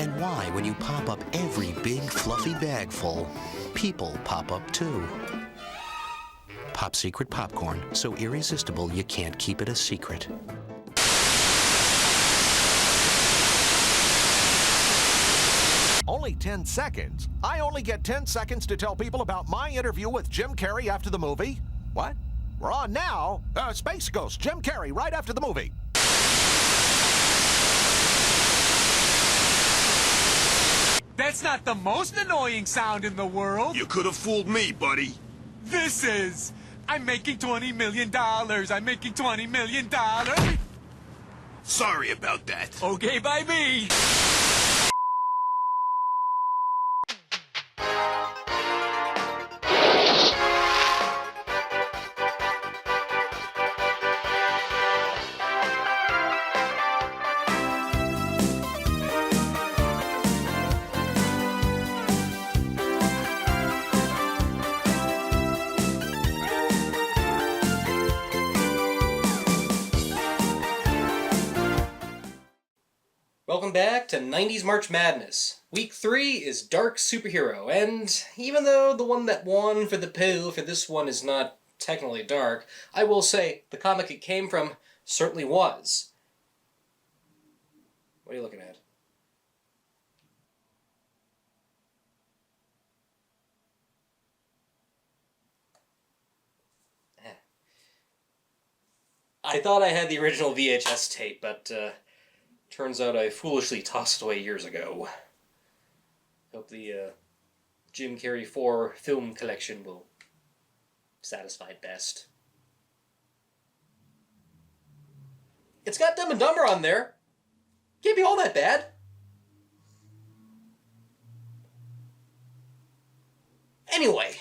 And why, when you pop up every big fluffy bag full, people pop up too. Pop Secret popcorn, so irresistible you can't keep it a secret. Only 10 seconds? I only get 10 seconds to tell people about my interview with Jim Carrey after the movie? What? We're on now. Space Ghost, Jim Carrey, right after the movie. That's not the most annoying sound in the world. You could have fooled me, buddy. This is. I'm making $20 million. I'm making $20 million. Sorry about that. Okay, by me. Welcome back to 90s March Madness. Week 3 is Dark Superhero, and even though the one that won for the poo for this one is not technically dark, I will say the comic it came from certainly was. What are you looking at? I thought I had the original VHS tape, but turns out I foolishly tossed it away years ago. Hope the Jim Carrey 4 film collection will satisfy best. It's got Dumb and Dumber on there. Can't be all that bad. Anyway,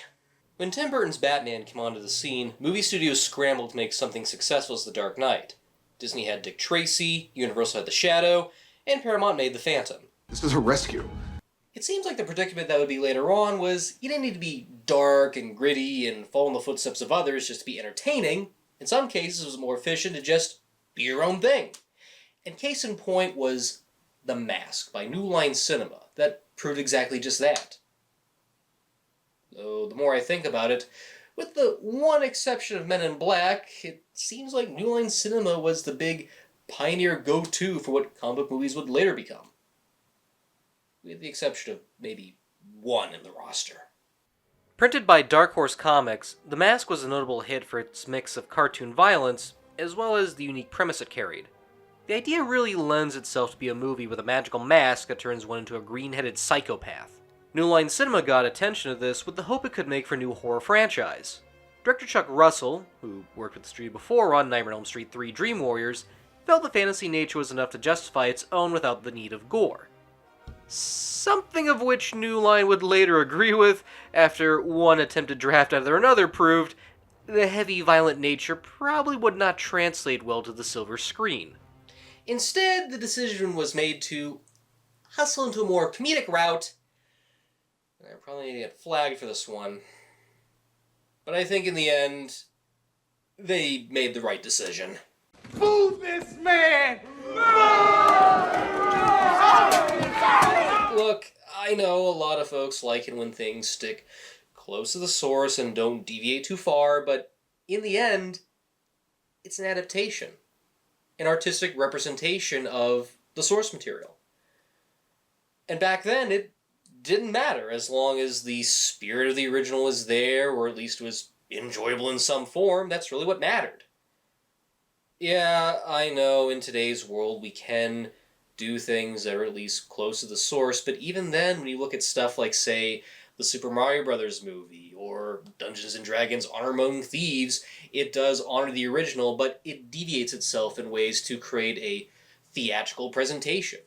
when Tim Burton's Batman came onto the scene, movie studios scrambled to make something successful as The Dark Knight. Disney had Dick Tracy, Universal had The Shadow, and Paramount made The Phantom. This is a rescue. It seems like the predicament that would be later on was you didn't need to be dark and gritty and follow in the footsteps of others just to be entertaining. In some cases, it was more efficient to just be your own thing. And case in point was The Mask by New Line Cinema. That proved exactly just that. Though the more I think about it, with the one exception of Men in Black, it seems like New Line Cinema was the big pioneer go-to for what comic book movies would later become. With the exception of maybe one in the roster. Printed by Dark Horse Comics, The Mask was a notable hit for its mix of cartoon violence, as well as the unique premise it carried. The idea really lends itself to be a movie with a magical mask that turns one into a green-headed psychopath. New Line Cinema got attention to this with the hope it could make for a new horror franchise. Director Chuck Russell, who worked with the studio before on Nightmare on Elm Street 3 Dream Warriors, felt the fantasy nature was enough to justify its own without the need of gore. Something of which New Line would later agree with, after one attempted draft after another proved the heavy, violent nature probably would not translate well to the silver screen. Instead, the decision was made to hustle into a more comedic route. I probably need to get flagged for this one. But I think in the end, they made the right decision. Fool this man! Look, I know a lot of folks like it when things stick close to the source and don't deviate too far, but in the end, it's an adaptation. An artistic representation of the source material. And back then, it didn't matter as long as the spirit of the original was there, or at least was enjoyable in some form. That's really what mattered. Yeah, I know in today's world we can do things that are at least close to the source, but even then, when you look at stuff like, say, the Super Mario Brothers movie, or Dungeons & Dragons Honor Among Thieves, it does honor the original, but it deviates itself in ways to create a theatrical presentation.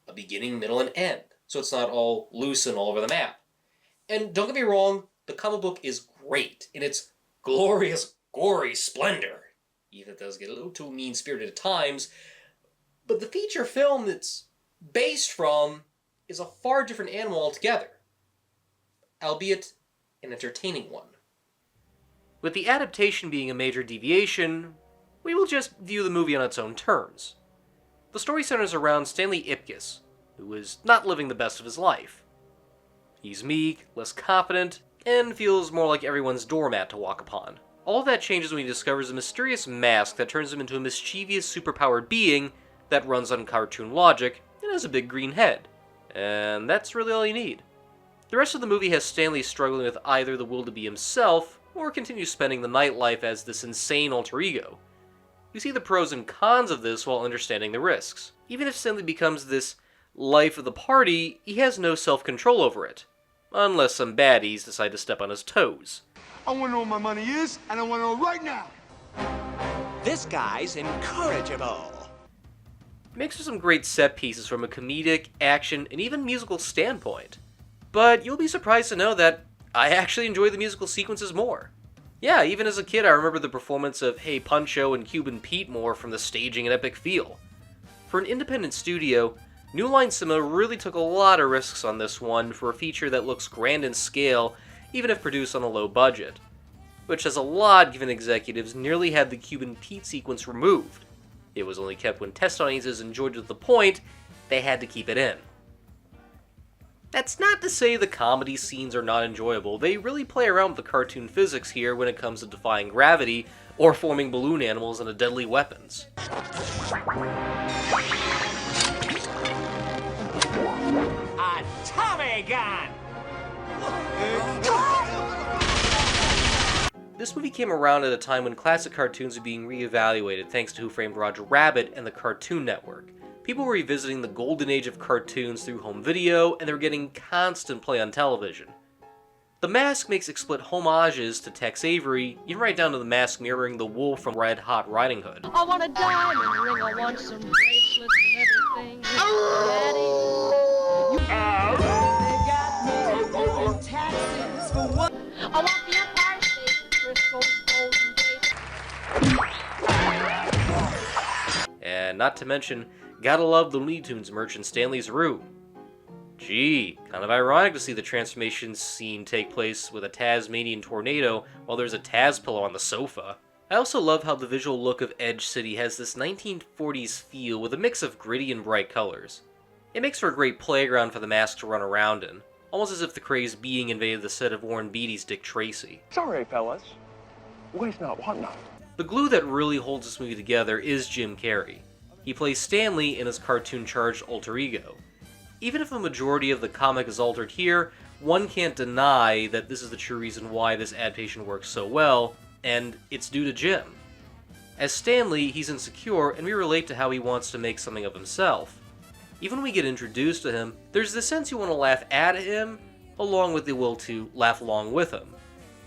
A beginning, middle, and end. So it's not all loose and all over the map. And don't get me wrong, the comic book is great in its glorious, gory splendor. Even if it does get a little too mean-spirited at times. But the feature film that's based from is a far different animal altogether. Albeit an entertaining one. With the adaptation being a major deviation, we will just view the movie on its own terms. The story centers around Stanley Ipkiss, who is not living the best of his life. He's meek, less confident, and feels more like everyone's doormat to walk upon. All of that changes when he discovers a mysterious mask that turns him into a mischievous, superpowered being that runs on cartoon logic and has a big green head. And that's really all you need. The rest of the movie has Stanley struggling with either the will to be himself, or continue spending the nightlife as this insane alter ego. You see the pros and cons of this while understanding the risks. Even if Stanley becomes this life of the party, he has no self-control over it. Unless some baddies decide to step on his toes. I want to know where my money is, and I want to know right now. This guy's incorrigible. It makes for some great set pieces from a comedic, action, and even musical standpoint. But you'll be surprised to know that I actually enjoy the musical sequences more. Yeah, even as a kid I remember the performance of Hey Puncho and Cuban Pete more from the staging and epic feel. For an independent studio, New Line Cinema really took a lot of risks on this one for a feature that looks grand in scale, even if produced on a low budget. Which says a lot given executives nearly had the Cuban Pete sequence removed. It was only kept when test audiences enjoyed it to the point they had to keep it in. That's not to say the comedy scenes are not enjoyable. They really play around with the cartoon physics here when it comes to defying gravity or forming balloon animals into deadly weapons. A Tommy gun! This movie came around at a time when classic cartoons were being reevaluated thanks to Who Framed Roger Rabbit and the Cartoon Network. People were revisiting the golden age of cartoons through home video, and they were getting constant play on television. The Mask makes explicit homages to Tex Avery, even right down to the mask mirroring the wolf from Red Hot Riding Hood. I want a diamond ring, I want some bracelets and everything. Daddy, they got me doing taxes for what? I want the Empire State, Frisco's Golden Gate. And not to mention, gotta love the Looney Tunes merch in Stanley's room. Gee, kind of ironic to see the transformation scene take place with a Tasmanian tornado while there's a Taz pillow on the sofa. I also love how the visual look of Edge City has this 1940s feel with a mix of gritty and bright colors. It makes for a great playground for the Mask to run around in, almost as if the crazed being invaded the set of Warren Beatty's Dick Tracy. Sorry, fellas. Waste not, want not. The glue that really holds this movie together is Jim Carrey. He plays Stanley in his cartoon-charged alter ego. Even if a majority of the comic is altered here, one can't deny that this is the true reason why this adaptation works so well, and it's due to Jim. As Stanley, he's insecure, and we relate to how he wants to make something of himself. Even when we get introduced to him, there's the sense you want to laugh at him, along with the will to laugh along with him.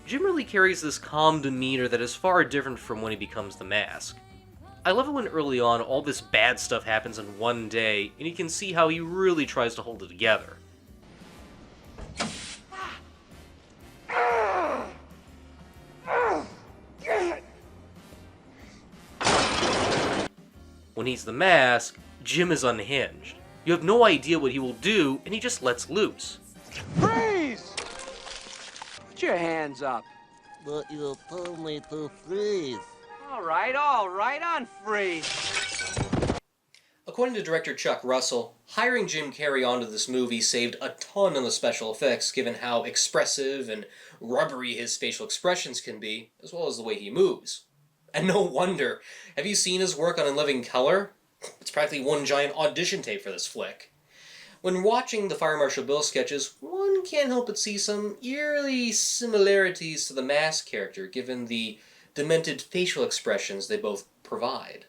Jim really carries this calm demeanor that is far different from when he becomes the Mask. I love it when early on all this bad stuff happens in one day, and you can see how he really tries to hold it together. When he's the Mask, Jim is unhinged. You have no idea what he will do, and he just lets loose. Freeze! Put your hands up. But you told me to freeze. All right, on freeze. According to director Chuck Russell, hiring Jim Carrey onto this movie saved a ton on the special effects given how expressive and rubbery his facial expressions can be, as well as the way he moves. And no wonder. Have you seen his work on In Living Color? It's practically one giant audition tape for this flick. When watching the Fire Marshal Bill sketches, one can't help but see some eerie similarities to the Mask character, given the demented facial expressions they both provide.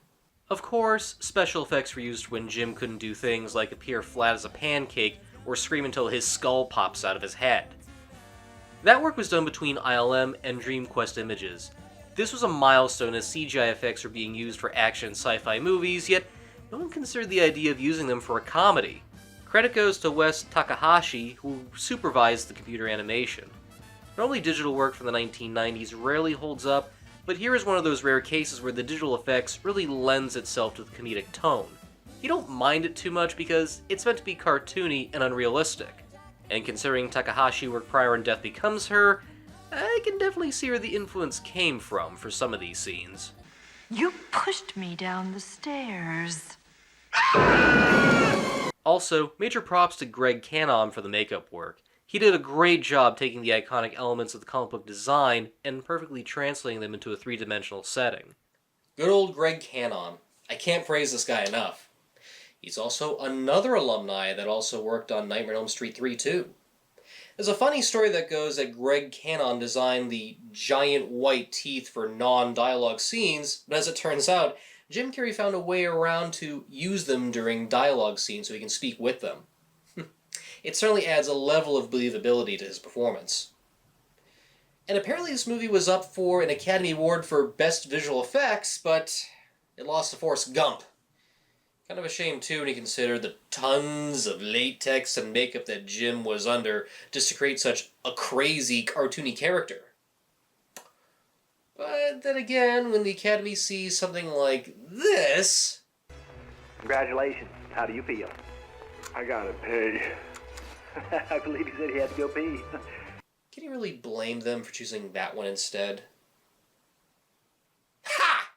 Of course, special effects were used when Jim couldn't do things like appear flat as a pancake or scream until his skull pops out of his head. That work was done between ILM and DreamQuest Images. This was a milestone as CGI effects were being used for action sci-fi movies, yet no one considered the idea of using them for a comedy. Credit goes to Wes Takahashi, who supervised the computer animation. Normally digital work from the 1990s rarely holds up, but here is one of those rare cases where the digital effects really lends itself to the comedic tone. You don't mind it too much because it's meant to be cartoony and unrealistic. And considering Takahashi worked prior on Death Becomes Her, I can definitely see where the influence came from for some of these scenes. You pushed me down the stairs. Also, major props to Greg Cannon for the makeup work. He did a great job taking the iconic elements of the comic book design and perfectly translating them into a three-dimensional setting. Good old Greg Cannon. I can't praise this guy enough. He's also another alumni that also worked on Nightmare on Elm Street 3 too. There's a funny story that goes that Greg Cannon designed the giant white teeth for non-dialogue scenes, but as it turns out, Jim Carrey found a way around to use them during dialogue scenes so he can speak with them. It certainly adds a level of believability to his performance. And apparently this movie was up for an Academy Award for Best Visual Effects, but it lost to Forrest Gump. Kind of a shame, too, when you consider the tons of latex and makeup that Jim was under just to create such a crazy, cartoony character. But then again, when the Academy sees something like this... Congratulations. How do you feel? I gotta pee. I believe he said he had to go pee. Can you really blame them for choosing that one instead? Ha!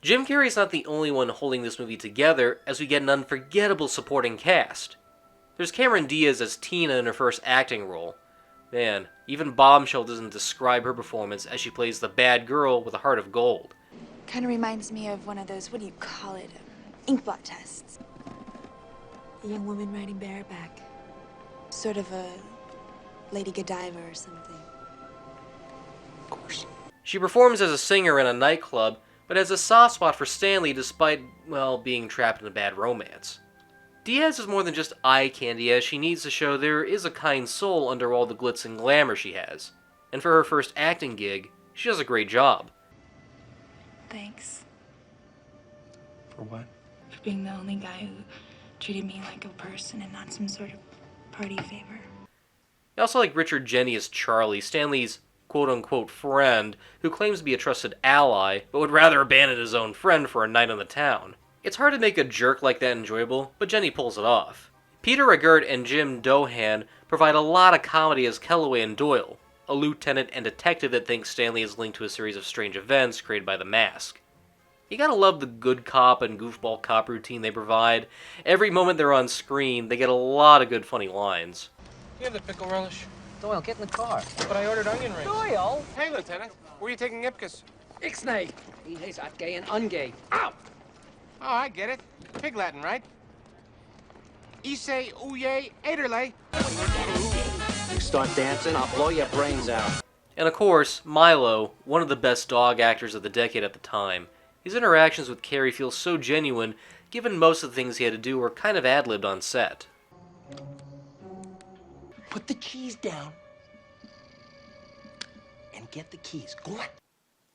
Jim Carrey's not the only one holding this movie together, as we get an unforgettable supporting cast. There's Cameron Diaz as Tina in her first acting role. Man, even Bombshell doesn't describe her performance as she plays the bad girl with a heart of gold. Kind of reminds me of one of those, what do you call it, inkblot tests. A young woman riding bareback. Sort of a Lady Godiva or something. Of course. She performs as a singer in a nightclub, but has a soft spot for Stanley despite, well, being trapped in a bad romance. Diaz is more than just eye candy, as she needs to show there is a kind soul under all the glitz and glamour she has. And for her first acting gig, she does a great job. Thanks. For what? For being the only guy who treated me like a person and not some sort of party favor. I also like Richard Jeni as Charlie, Stanley's quote-unquote friend, who claims to be a trusted ally, but would rather abandon his own friend for a night on the town. It's hard to make a jerk like that enjoyable, but Jeni pulls it off. Peter Regert and Jim Dohan provide a lot of comedy as Kellaway and Doyle, a lieutenant and detective that thinks Stanley is linked to a series of strange events created by the Mask. You gotta love the good cop and goofball cop routine they provide. Every moment they're on screen, they get a lot of good funny lines. You have the pickle relish? Doyle, get in the car. But I ordered onion rings. Doyle! Hey, Lieutenant, where are you taking Ipkiss? Ixnay! He's not gay and ungay. Ow! Oh, I get it. Pig Latin, right? Ise, uye, ederle. You start dancing, I'll blow your brains out. And of course, Milo, one of the best dog actors of the decade at the time. His interactions with Carrey feel so genuine, given most of the things he had to do were kind of ad-libbed on set. Put the cheese down and get the keys. Go on.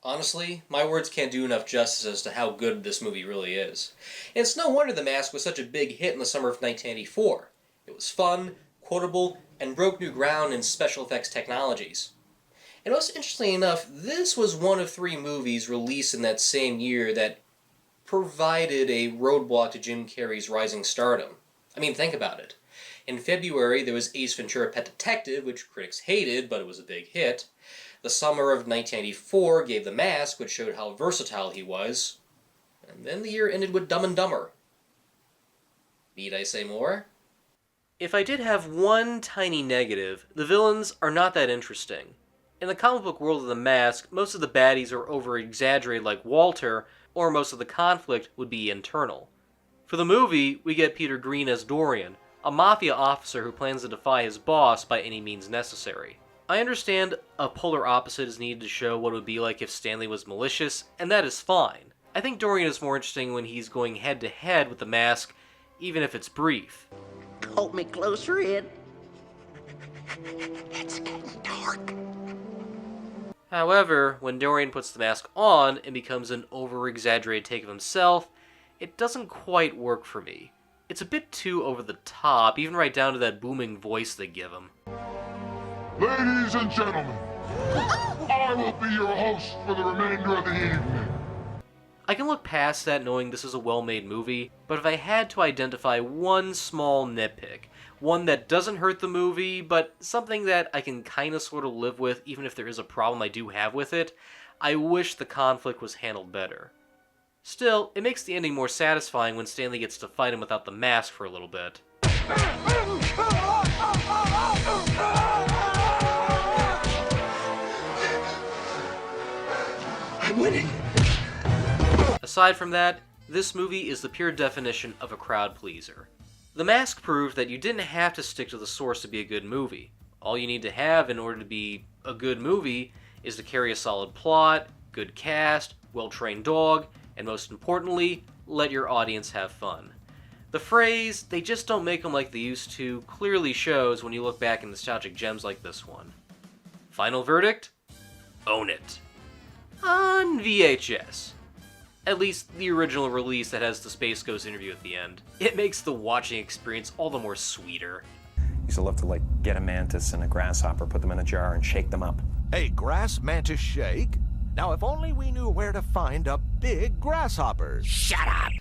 Honestly, my words can't do enough justice as to how good this movie really is. And it's no wonder The Mask was such a big hit in the summer of 1984. It was fun, quotable, and broke new ground in special effects technologies. And most interestingly enough, this was one of 3 movies released in that same year that provided a roadblock to Jim Carrey's rising stardom. I mean, think about it. In February, there was Ace Ventura: Pet Detective, which critics hated, but it was a big hit. The summer of 1984 gave The Mask, which showed how versatile he was. And then the year ended with Dumb and Dumber. Need I say more? If I did have one tiny negative, the villains are not that interesting. In the comic book world of The Mask, most of the baddies are over-exaggerated like Walter, or most of the conflict would be internal. For the movie, we get Peter Green as Dorian, a mafia officer who plans to defy his boss by any means necessary. I understand a polar opposite is needed to show what it would be like if Stanley was malicious, and that is fine. I think Dorian is more interesting when he's going head-to-head with the Mask, even if it's brief. Hold me closer in. It's getting dark. However, when Dorian puts the mask on and becomes an over-exaggerated take of himself, it doesn't quite work for me. It's a bit too over the top, even right down to that booming voice they give him. Ladies and gentlemen, I will be your host for the remainder of the evening. I can look past that knowing this is a well-made movie, but if I had to identify one small nitpick, one that doesn't hurt the movie, but something that I can kinda sorta live with even if there is a problem I do have with it, I wish the conflict was handled better. Still, it makes the ending more satisfying when Stanley gets to fight him without the mask for a little bit. I'm winning. Aside from that, this movie is the pure definition of a crowd pleaser. The Mask proved that you didn't have to stick to the source to be a good movie. All you need to have in order to be a good movie is to carry a solid plot, good cast, well-trained dog, and most importantly, let your audience have fun. The phrase, "they just don't make them like they used to," clearly shows when you look back at nostalgic gems like this one. Final verdict? Own it. On VHS. At least the original release that has the Space Ghost interview at the end. It makes the watching experience all the more sweeter. Used to love to, get a mantis and a grasshopper, put them in a jar, and shake them up. A grass mantis shake? Now, if only we knew where to find a big grasshopper. Shut up!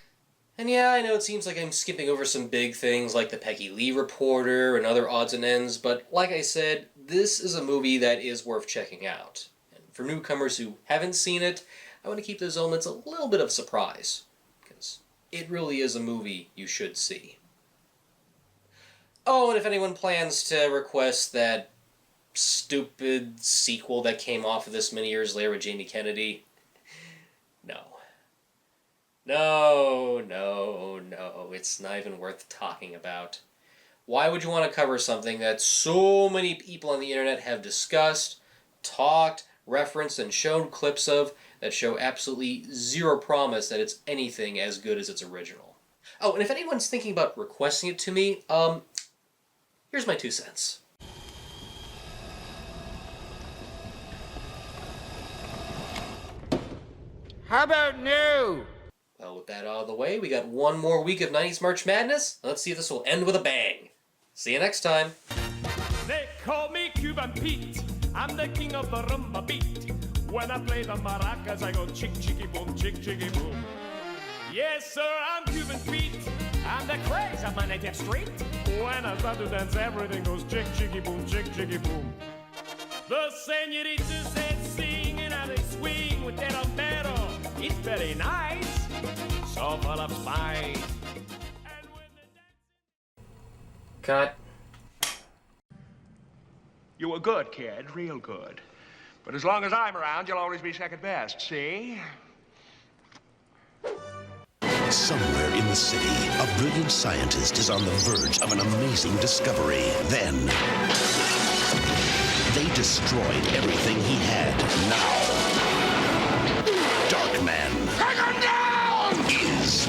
And yeah, I know it seems like I'm skipping over some big things like the Peggy Lee Reporter and other odds and ends, but like I said, this is a movie that is worth checking out. And for newcomers who haven't seen it, I want to keep those elements a little bit of surprise, because it really is a movie you should see. Oh, and if anyone plans to request that stupid sequel that came off of this many years later with Jamie Kennedy, No, it's not even worth talking about. Why would you want to cover something that so many people on the internet have discussed, talked, referenced, and shown clips of that show absolutely zero promise that it's anything as good as its original? Oh, and if anyone's thinking about requesting it to me, here's my 2 cents. How about new? Well, with that out of the way, we got one more week of 90s March Madness. Let's see if this will end with a bang. See you next time. They call me Cuban Pete. I'm the king of the rumba beat. When I play the maracas, I go chick, chicky, boom, chick, chicky, boom. Yes, sir, I'm Cuban Pete. I'm the craze of my native street. When I start to dance, everything goes chick, chicky, boom, chick, chicky, boom. The senoritas, they sing and how they swing with their romero. It's very nice. So full of spice. Cut. You were good, kid, real good. But as long as I'm around, you'll always be second best, see? Somewhere in the city, a brilliant scientist is on the verge of an amazing discovery. Then, they destroyed everything he had. Now, Darkman is